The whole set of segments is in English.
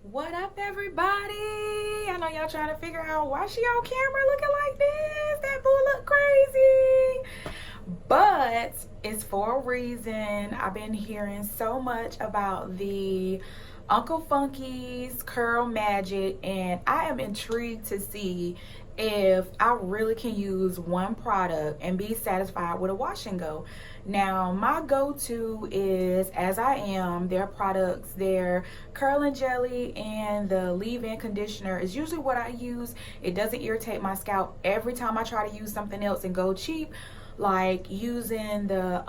What up, everybody? I know y'all trying to figure out why she on camera looking like this. That boo look crazy. But it's for a reason. I've been hearing so much about the Uncle Funky's Curl Magic, and I am intrigued to see if I really can use one product and be satisfied with a wash and go. Now, my go-to is As I Am. Their products, their curling jelly and the leave-in conditioner is usually what I use. It doesn't irritate my scalp. Every time I try to use something else and go cheap, like using the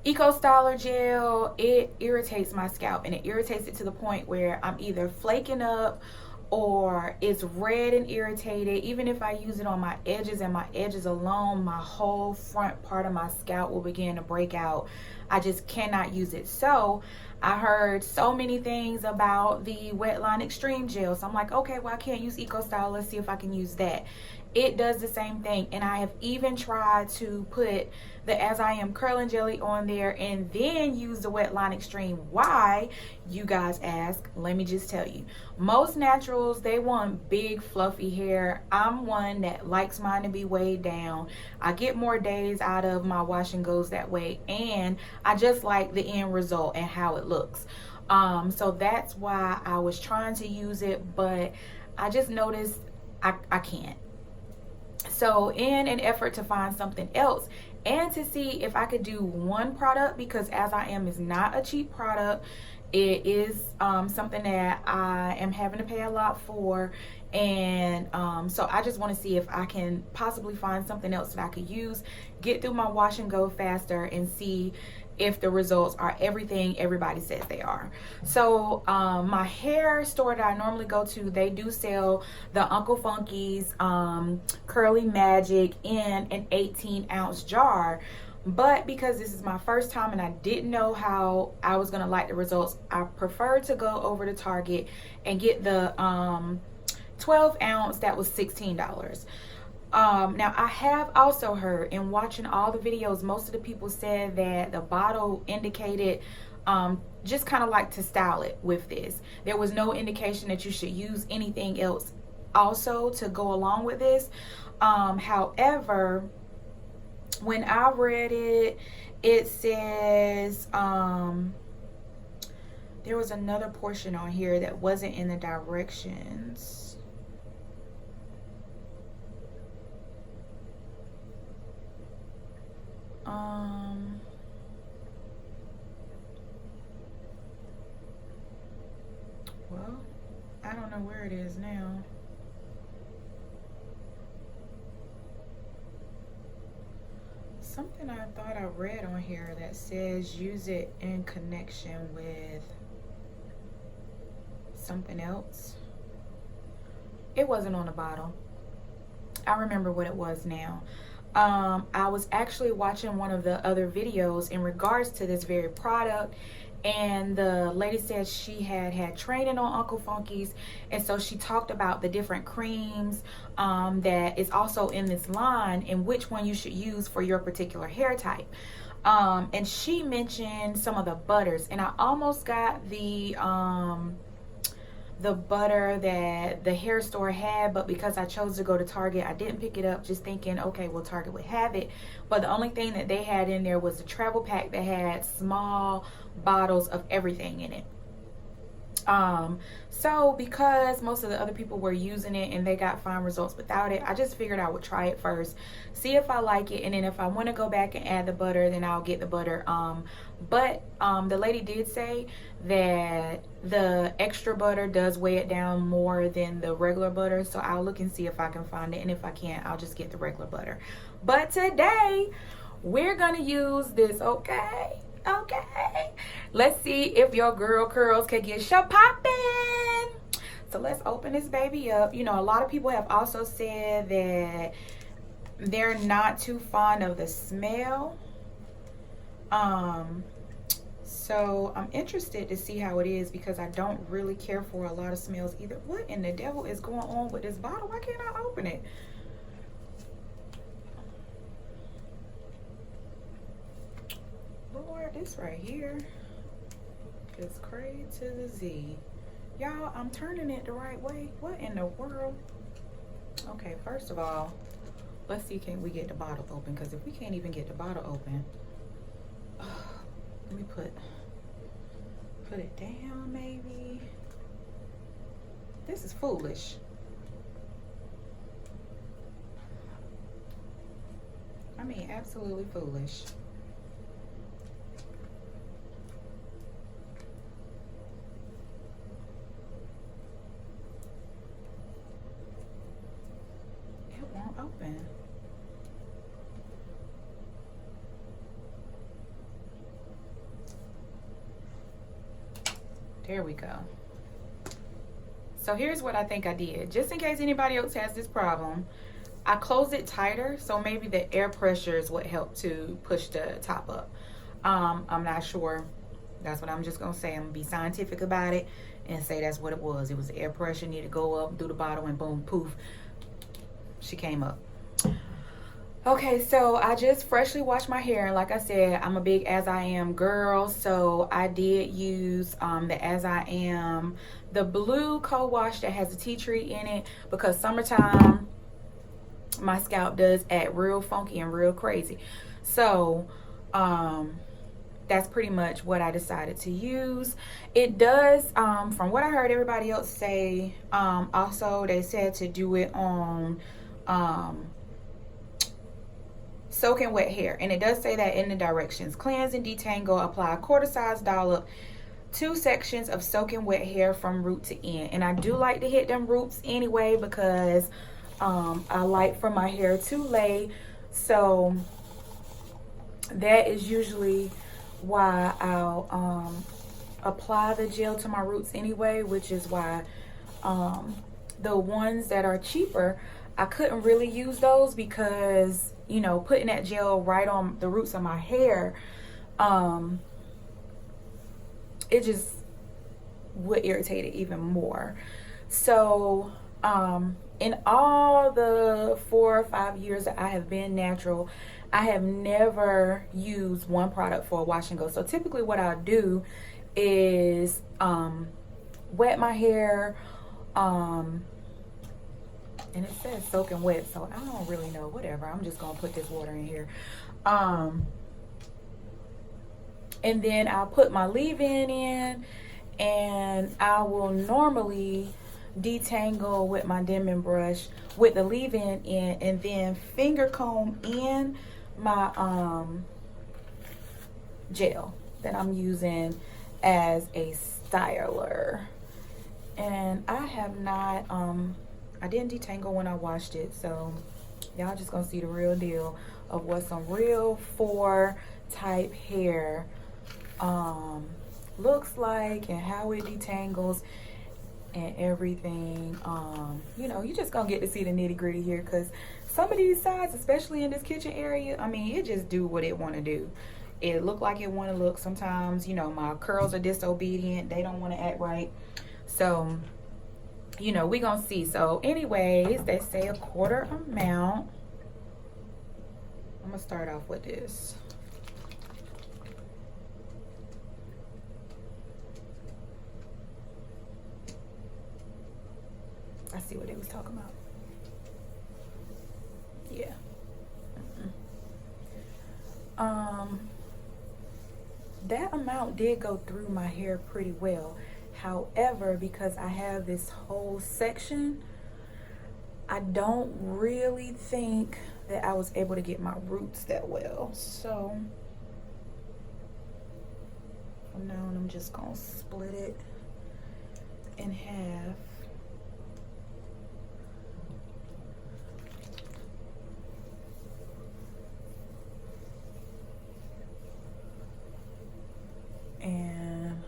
Eco Styler gel, it irritates my scalp, and it irritates it to the point where I'm either flaking up or it's red and irritated. Even if I use it on my edges and my edges alone, my whole front part of my scalp will begin to break out. I just cannot use it. So I heard so many things about the Wetline Extreme Gel. So I'm like, okay, well, I can't use Eco Style. Let's see if I can use that. It does the same thing. And I have even tried to put the As I Am curling jelly on there and then use the Wetline Extreme. Why, you guys ask? Let me just tell you. Most naturals, they want big fluffy hair. I'm one that likes mine to be weighed down. I get more days out of my wash and goes that way, and I just like the end result and how it looks. So that's why I was trying to use it, but I just noticed I can't. So in an effort to find something else and to see if I could do one product, because As I Am is not a cheap product, it is something that I am having to pay a lot for, and so I just want to see if I can possibly find something else that I could use, get through my wash and go faster, and see if the results are everything everybody says they are. So my hair store that I normally go to, they do sell the Uncle Funky's Curly Magic in an 18-ounce jar. But because this is my first time and I didn't know how I was gonna like the results, I preferred to go over to Target and get the 12-ounce that was $16. Now, I have also heard in watching all the videos, most of the people said that the bottle indicated just kind of like to style it with this. There was no indication that you should use anything else also to go along with this. However, when I read it, it says there was another portion on here that wasn't in the directions. Well, I don't know where it is now. Something I thought I read on here that says use it in connection with something else. It wasn't on the bottle. I remember what it was now. I was actually watching one of the other videos in regards to this very product, and the lady said she had training on Uncle Funky's, and so she talked about the different creams that is also in this line and which one you should use for your particular hair type. And she mentioned some of the butters, and I almost got the butter that the hair store had, but because I chose to go to Target, I didn't pick it up, just thinking, okay, well, Target would have it. But the only thing that they had in there was the travel pack that had small bottles of everything in it. So because most of the other people were using it and they got fine results without it, I just figured I would try it first, see if I like it, and then if I want to go back and add the butter, then I'll get the butter. But the lady did say that the extra butter does weigh it down more than the regular butter, so I'll look and see if I can find it, and if I can't, I'll just get the regular butter. But today we're gonna use this, okay? Let's see if your girl curls can get your poppin'. So let's open this baby up. You know, a lot of people have also said that they're not too fond of the smell. So I'm interested to see how it is, because I don't really care for a lot of smells either. What in the devil is going on with this bottle? Why can't I open it? Lord, this right here just cray to the Z. Y'all, I'm turning it the right way. What in the world? Okay, first of all, let's see, can we get the bottle open? Because if we can't even get the bottle open, let me put it down maybe. This is foolish. I mean, absolutely foolish. It won't open. There we go. So here's what I think I did. Just in case anybody else has this problem, I closed it tighter, so maybe the air pressure is what helped to push the top up. I'm not sure. That's what I'm just gonna say. I'm gonna be scientific about it and say that's what it was. It was the air pressure needed to go up through the bottle, and boom, poof, she came up. Okay, so I just freshly washed my hair, and like I said, I'm a big As I Am girl, so I did use the As I Am, the blue co-wash that has a tea tree in it, because summertime, my scalp does act real funky and real crazy. So that's pretty much what I decided to use. It does, from what I heard everybody else say, also they said to do it on soaking wet hair, and it does say that in the directions: cleanse and detangle, apply a quarter-size dollop, 2 sections of soaking wet hair from root to end. And I do like to hit them roots anyway, because I like for my hair to lay, so that is usually why I'll apply the gel to my roots anyway, which is why the ones that are cheaper, I couldn't really use those, because, you know, putting that gel right on the roots of my hair, it just would irritate it even more. So in all the 4 or 5 years that I have been natural, I have never used one product for a wash and go. So typically what I'll do is wet my hair, and it says soaking wet, so I don't really know, whatever. I'm just gonna put this water in here. And then I'll put my leave-in in, and I will normally detangle with my Denman brush with the leave-in in, and then finger comb in my gel that I'm using as a styler. And I have not I didn't detangle when I washed it, so y'all just gonna see the real deal of what some real 4 type hair looks like, and how it detangles and everything. You know, you just gonna get to see the nitty-gritty here, because some of these sides, especially in this kitchen area, I mean, it just do what it want to do. It look like it want to look. Sometimes, you know, my curls are disobedient, they don't want to act right. So, you know, we gonna see. So anyways, they say a quarter amount. I'm gonna start off with this. I see what they was talking about. Yeah. That amount did go through my hair pretty well. However, because I have this whole section, I don't really think that I was able to get my roots that well. So from now on, I'm just gonna split it in half. And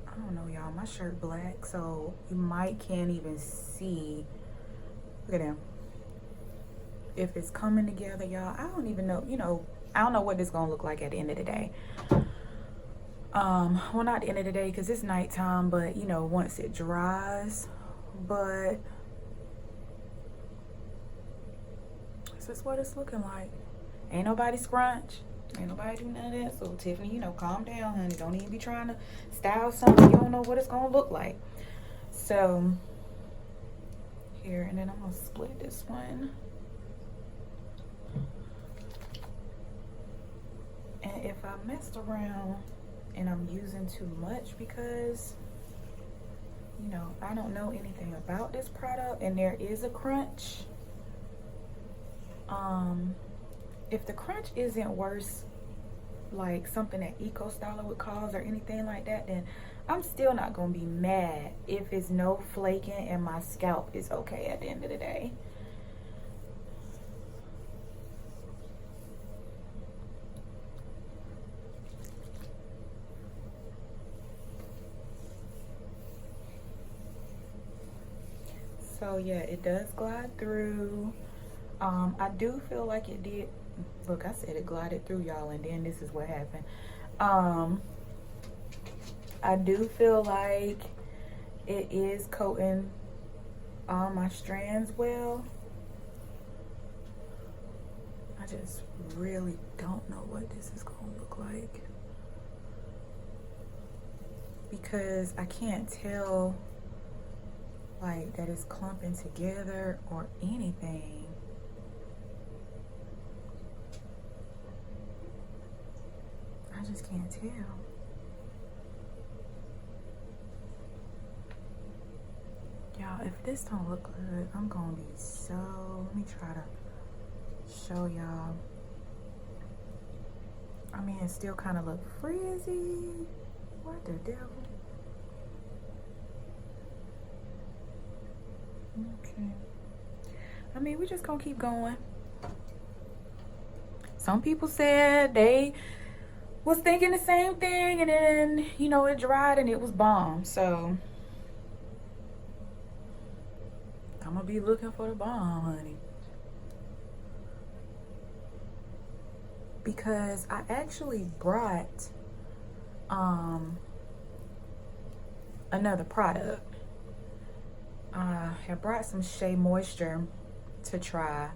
I don't know, y'all, my shirt black, so you can't even see. Look at them. If it's coming together, y'all, I don't even know, you know, I don't know what this gonna look like at the end of the day. Well, not the end of the day, because it's nighttime, but you know, once it dries. But this is what it's looking like. Ain't nobody scrunch. Ain't nobody do none of that. So Tiffany, you know, calm down, honey. Don't even be trying to style something you don't know what it's gonna look like. So here, and then I'm gonna split this one. And if I messed around and I'm using too much, because you know, I don't know anything about this product and there is a crunch. If the crunch isn't worse, like something that Eco Styler would cause or anything like that, then I'm still not gonna be mad if it's no flaking and my scalp is okay at the end of the day. So yeah, it does glide through. I do feel like it did. Look, I said it glided through, y'all, and then this is what happened. I do feel like it is coating all my strands well. I just really don't know what this is gonna look like, because I can't tell like that it's clumping together or anything. I just can't tell. Y'all, if this don't look good, I'm gonna be so, let me try to show y'all. I mean, it still kind of look frizzy. What the devil? Okay. I mean, we just gonna keep going. Some people said they was thinking the same thing, and then, you know, it dried and it was bomb. So I'm gonna be looking for the bomb, honey. Because I actually brought another product. I had brought some Shea Moisture to try.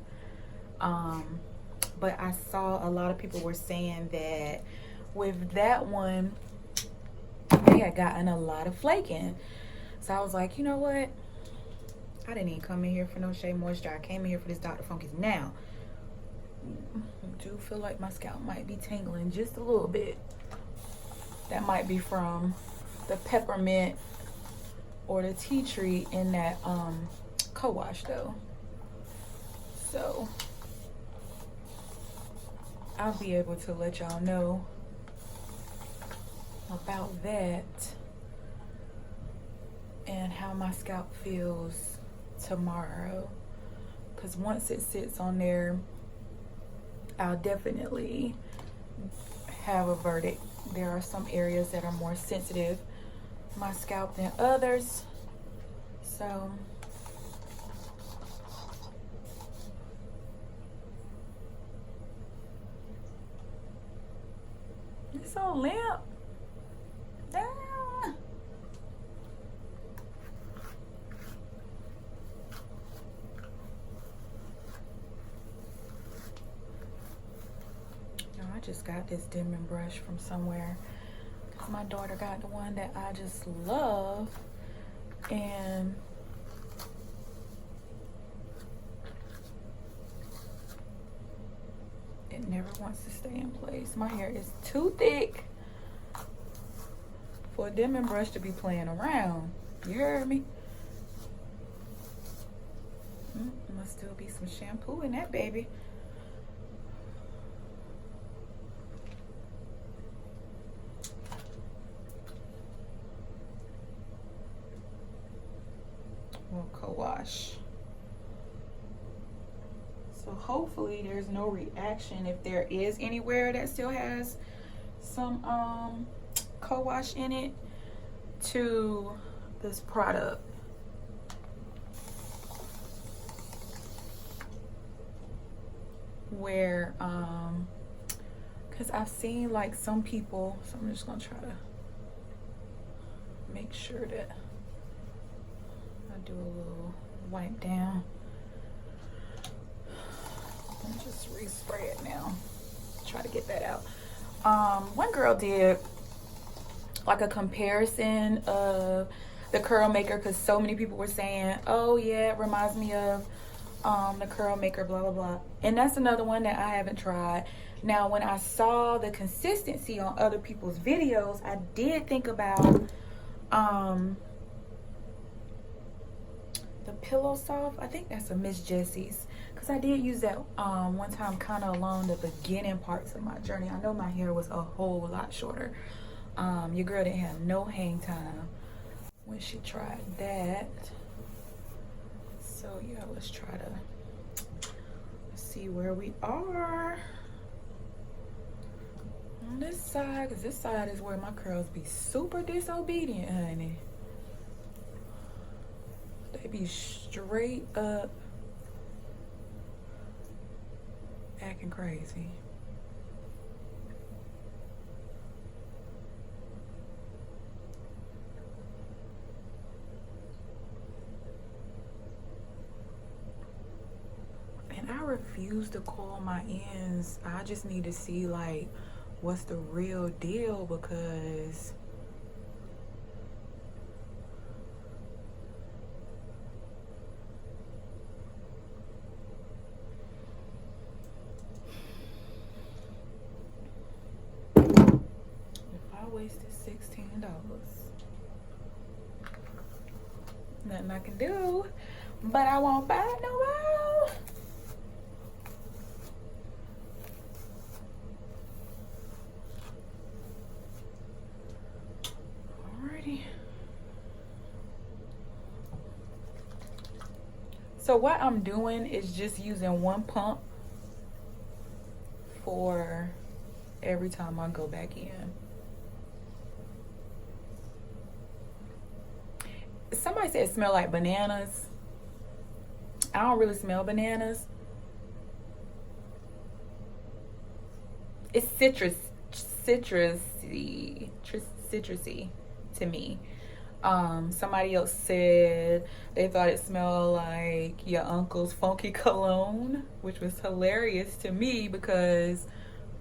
But I saw a lot of people were saying that with that one, they had gotten a lot of flaking. So I was like, you know what? I didn't even come in here for no Shea Moisture. I came in here for this Dr. Funky's. Now, I do feel like my scalp might be tingling just a little bit. That might be from the peppermint or the tea tree in that co-wash though. So I'll be able to let y'all know about that and how my scalp feels tomorrow. Because once it sits on there, I'll definitely have a verdict. There are some areas that are more sensitive to my scalp than others. So it's so limp. Ah. I just got this dimming brush from somewhere because my daughter got the one that I just love, and it never wants to stay in place. My hair is too thick for a dimming brush to be playing around. You heard me? Must still be some shampoo in that baby. We'll co-wash. So hopefully there's no reaction. If there is anywhere that still has some co-wash in it, to this product. Where because I've seen like some people, so I'm just gonna try to make sure that I do a little wipe down and just respray it now. try to get that out. One girl did like a comparison of the curl maker, because so many people were saying, oh yeah, it reminds me of the curl maker, blah blah blah. And that's another one that I haven't tried. Now when I saw the consistency on other people's videos, I did think about the Pillow Soft. I think that's a Miss Jessie's, because I did use that one time kind of along the beginning parts of my journey. I know my hair was a whole lot shorter. Your girl didn't have no hang time when she tried that. So yeah, let's try to see where we are on this side, because this side is where my curls be super disobedient, honey. They be straight up acting crazy. And I refuse to coil my ends. I just need to see like what's the real deal, because wasted $16. Nothing I can do, but I won't buy it no more. Alrighty. So what I'm doing is just using one pump for every time I go back in. Somebody said it smell like bananas. I don't really smell bananas. It's citrusy to me. Somebody else said they thought it smelled like your uncle's funky cologne, which was hilarious to me because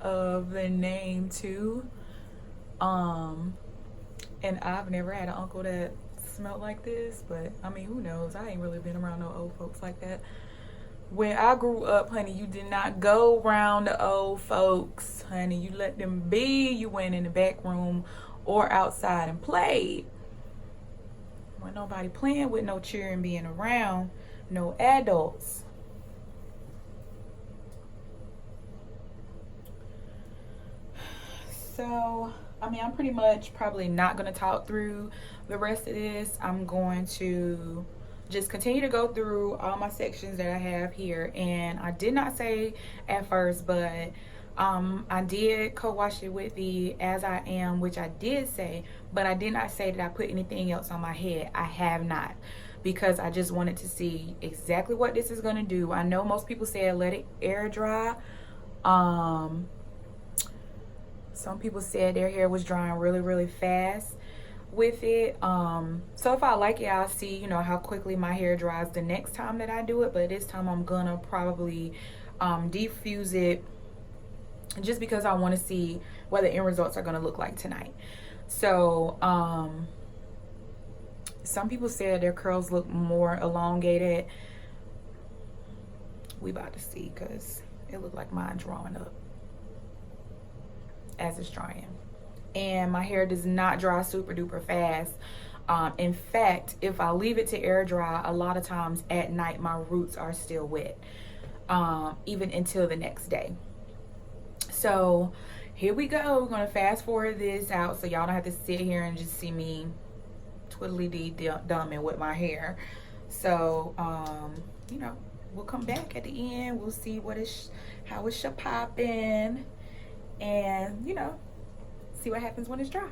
of the name too. And I've never had an uncle that smelled like this, but I mean, who knows? I ain't really been around no old folks like that. When I grew up, honey, you did not go around the old folks, honey. You let them be. You went in the back room or outside and played. When nobody playing with no children being around, no adults. So, I mean, I'm pretty much probably not going to talk through the rest of this. I'm going to just continue to go through all my sections that I have here. And I did not say at first, but I did co-wash it with the As I Am, which I did say, but I did not say that I put anything else on my head. I have not, because I just wanted to see exactly what this is going to do. I know most people say let it air dry. Some people said their hair was drying really, really fast with it. So if I like it, I'll see, you know, how quickly my hair dries the next time that I do it. But this time I'm gonna probably defuse it, just because I want to see what the end results are gonna look like tonight. So some people said their curls look more elongated. We about to see, because it looked like mine drawing up as it's drying. And my hair does not dry super duper fast. In fact, if I leave it to air dry, a lot of times at night my roots are still wet, even until the next day. So here we go. We're gonna fast forward this out so y'all don't have to sit here and just see me twiddly-dee dumbing with my hair. So you know, we'll come back at the end. We'll see how it's popping, and you know, see what happens when it's dry.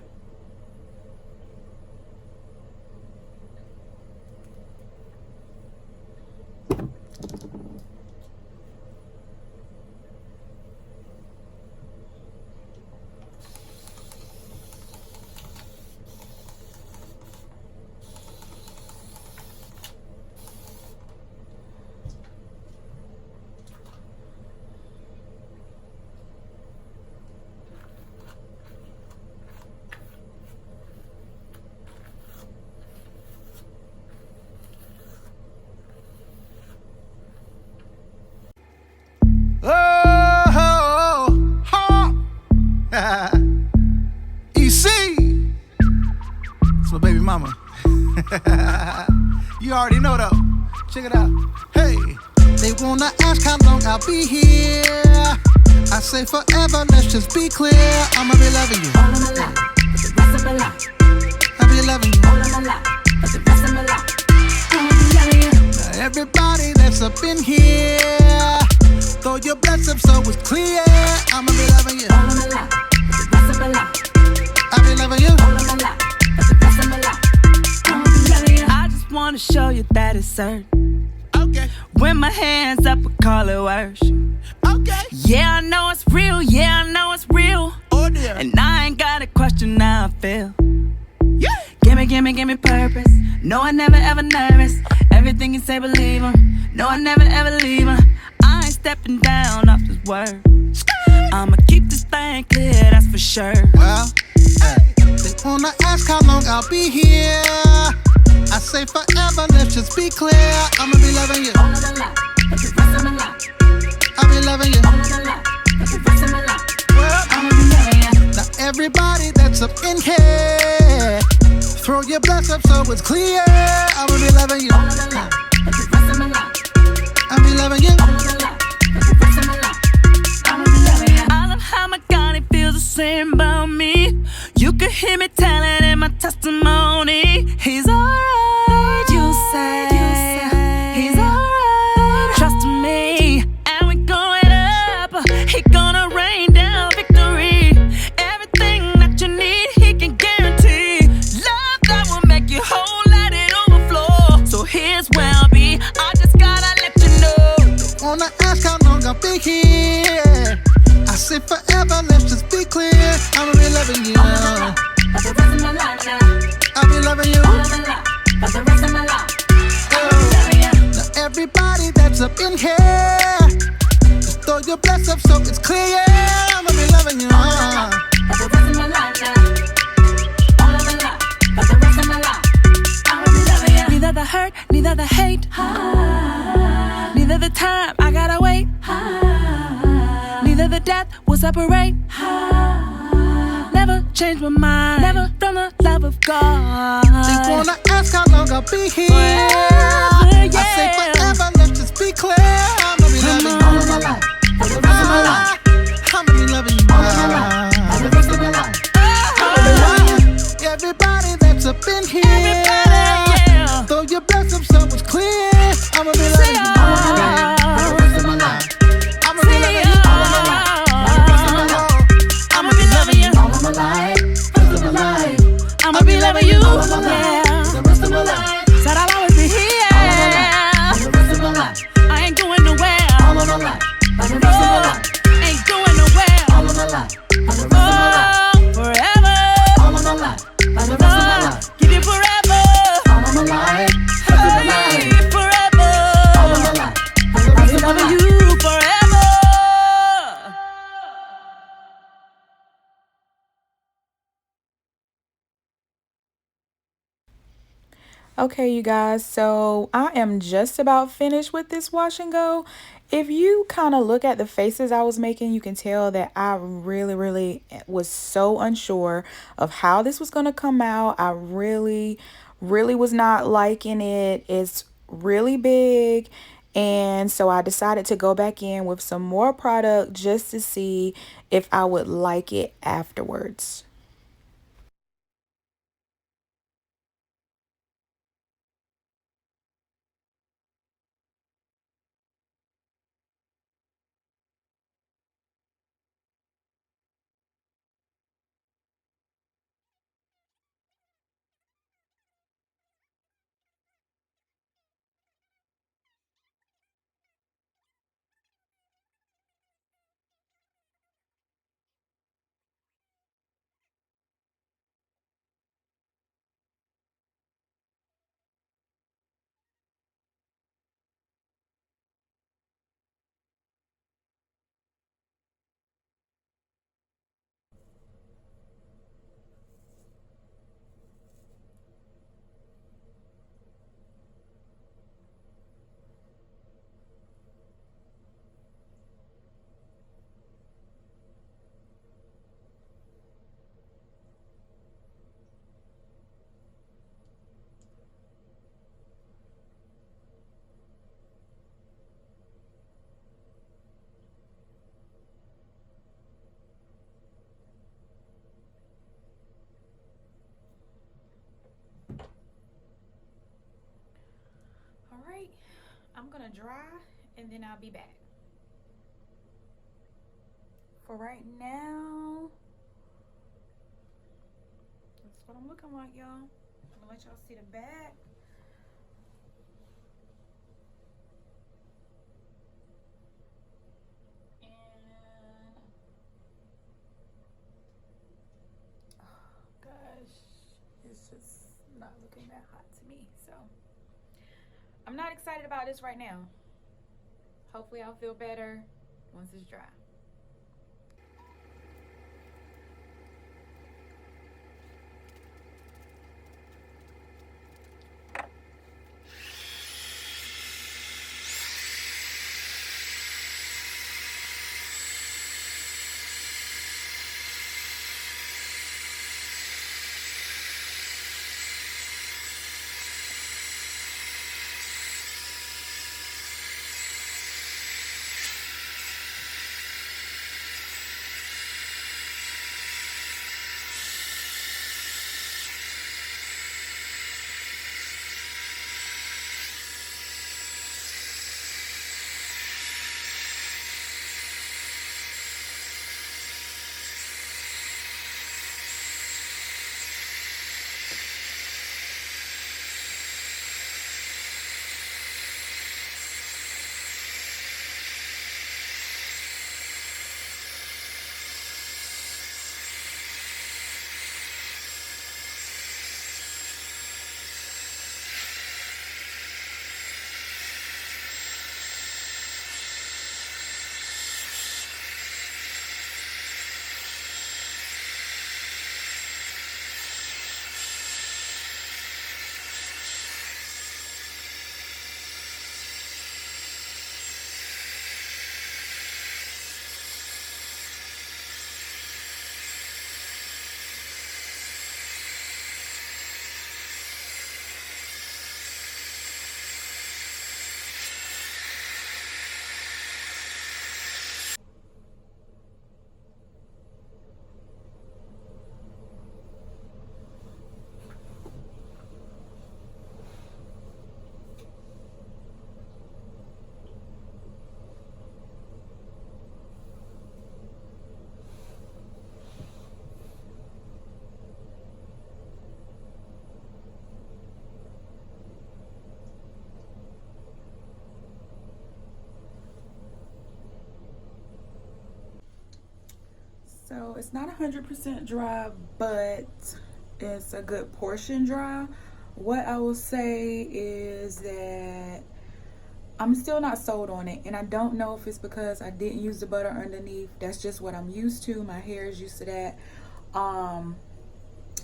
already know though. Check it out. Hey, they wanna ask how long I'll be here. I say forever, let's just be clear. I'ma be loving you all of my life, for the rest of my life. I'll be loving you all of my life, for the rest of my life. I'ma be loving you. Now everybody that's up in here, throw your bless up so it's clear. I'ma be loving you all of my life, for the rest of my life. I'll be loving you all of my life, for the rest of my life. I'ma be loving you. I just wanna show you that it's certain. Okay. When my hands up, we call it worship. Okay. Yeah, I know it's real. Yeah, I know it's real. Oh dear. And I ain't got a question how I feel. Yeah. Gimme purpose. No, I never ever nervous. Everything you say, believe 'em. No, I never ever leave 'em. I ain't stepping down off this word. I'ma keep this thing clear, that's for sure. Well, they wanna ask how long I'll be here. I say forever, let's just be clear. I'ma be loving you all of my life, for the rest of my life. I'll be loving you all of my life, for the rest of my life. Well, I'ma be loving you. Now everybody that's up in here, throw your bless up so it's clear. I'ma be loving you all of my life, for the rest of my life. I'll be loving you all of my life, for the rest of my life. I'ma be loving you. I love how my God, he feels the same about me. You can hear me telling in my testimony. He's alright, you say. He's alright, trust me. And we're going up. He gonna rain down victory. Everything that you need, he can guarantee. Love that will make you whole, let it overflow. So here's where I'll be. I just gotta let you know. Wanna ask how long I'll be here. I say forever, let's just be clear. I'ma be loving you all of my life, for the rest of my life now. I'll be loving you all of my life, for the rest of my life. I'ma be loving you. Now everybody that's up in here, just throw your bless up so it's clear. I'ma be loving you all of my life, for the rest of my life now. All of my life, for the rest of my life. I'ma be loving you. Neither the hurt, neither the hate, neither the time I gotta wait, neither the death will separate. Never change my mind, never from the love of God. They wanna ask how long I'll be here. Forever, yeah. I say forever, let's just be clear. I'ma be loving you all of my life, for the rest of my life. I'ma be loving you all of my life, for the rest of my life. I'ma be loving you. Everybody that's up in here, everybody, yeah. Throw your bless up so it's clear. I'ma be loving you all of my life, for the rest of my life. I'ma be loving you all of my life, for the rest of my life. I'ma be loving you all of my life, rest of my life. I'ma be loving you all of my life, the rest of my life. Said I'll always be here all of my life, for the rest of my life. I ain't going nowhere all of my life, for the rest of my life. Ain't going nowhere all of my life, for the rest of my life. Forever all of my life, for the rest of my life. Give you forever all of my life, rest of my life. Forever all of my life, for the rest of my life. Loving you forever. Okay, you guys, so I am just about finished with this wash and go. If you kind of look at the faces I was making, you can tell that I really was so unsure of how this was going to come out. I really was not liking it. It's really big. And so I decided to go back in with some more product just to see if I would like it afterwards. I'm gonna dry and then I'll be back. For right now, that's what I'm looking like, y'all. I'm gonna let y'all see the back. And oh gosh, it's just not looking that hot to me. So I'm not excited about this right now. Hopefully I'll feel better once it's dry. So it's not 100% dry, but it's a good portion dry. What I will say is that I'm still not sold on it, and I don't know if it's because I didn't use the butter underneath. That's just what I'm used to. My hair is used to that.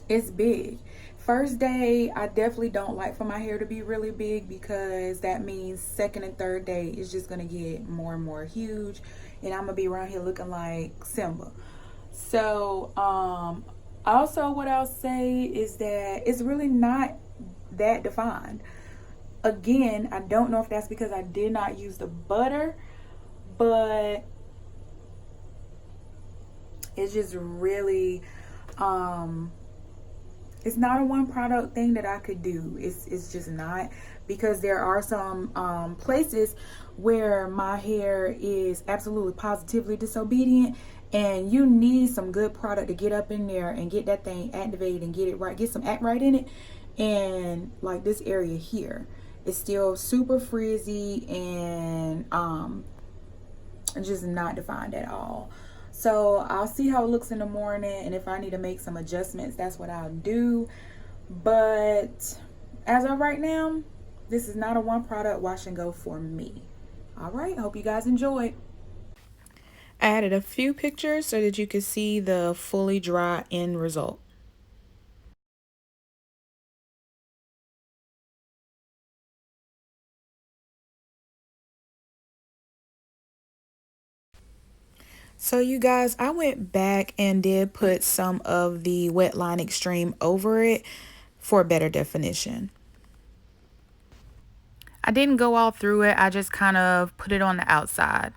It's big. First day, I definitely don't like for my hair to be really big, because that means second and third day it's just gonna get more and more huge, and I'm gonna be around here looking like Simba. So also what I'll say is that it's really not that defined. Again, I don't know if that's because I did not use the butter, but it's just really it's not a one product thing that I could do. It's just not, because there are some places where my hair is absolutely positively disobedient, and you need some good product to get up in there and get that thing activated and get it right, get some act right in it. And like this area here, it's still super frizzy and just not defined at all. So I'll see how it looks in the morning, and if I need to make some adjustments, that's what I'll do. But as of right now, this is not a one product wash and go for me. All right, hope you guys enjoyed. I added a few pictures so that you could see the fully dry end result. So you guys, I went back and did put some of the wet line extreme over it for better definition. I didn't go all through it. I just kind of put it on the outside.